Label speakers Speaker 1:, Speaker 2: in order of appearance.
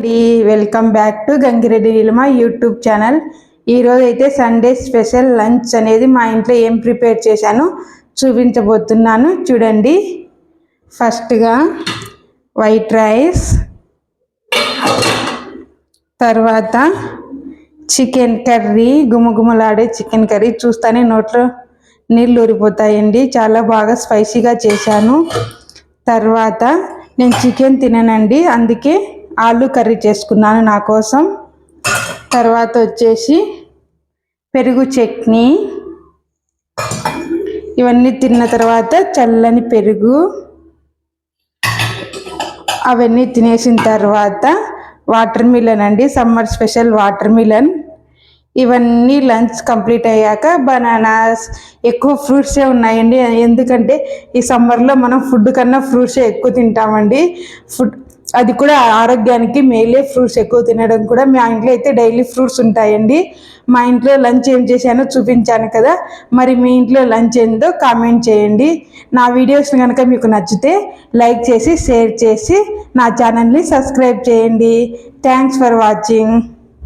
Speaker 1: అండి, welcome back to Gangireddy Neelima YouTube channel. ఈరోజు అయితే సండే స్పెషల్ లంచ్ అనేది మా ఇంట్లో ఏం ప్రిపేర్ చేశాను చూపించబోతున్నాను. చూడండి, ఫస్ట్గా వైట్ రైస్, తర్వాత చికెన్ కర్రీ, గుమగుమలాడే చికెన్ కర్రీ. చూస్తానే నోట్లో నీళ్ళు ఊరిపోతాయండి, చాలా బాగా స్పైసీగా చేశాను. తర్వాత నేను చికెన్ తిననండి, అందుకే ఆలు కర్రీ చేసుకున్నాను నా కోసం. తర్వాత వచ్చేసి పెరుగు చట్నీ. ఇవన్నీ తిన్న తర్వాత చల్లని పెరుగు, అవన్నీ తినేసిన తర్వాత వాటర్ మిలన్ అండి, సమ్మర్ స్పెషల్ వాటర్ మిలన్. ఇవన్నీ లంచ్ కంప్లీట్ అయ్యాక బనానాస్, ఎక్కువ ఫ్రూట్సే ఉన్నాయండి. ఎందుకంటే ఈ సమ్మర్లో మనం ఫుడ్ కన్నా ఫ్రూట్సే ఎక్కువ తింటామండి. అది కూడా ఆరోగ్యానికి మేలే. ఫ్రూట్స్ ఎక్కువ తినడం కూడా. మా ఇంట్లో అయితే డైలీ ఫ్రూట్స్ ఉంటాయండి. మా ఇంట్లో లంచ్ ఏం చేశానో చూపించాను కదా, మరి మీ ఇంట్లో లంచ్ ఏందో కామెంట్ చేయండి. నా వీడియోస్ కనుక మీకు నచ్చితే లైక్ చేసి షేర్ చేసి నా ఛానల్ని సబ్స్క్రైబ్ చేయండి. Thanks for watching.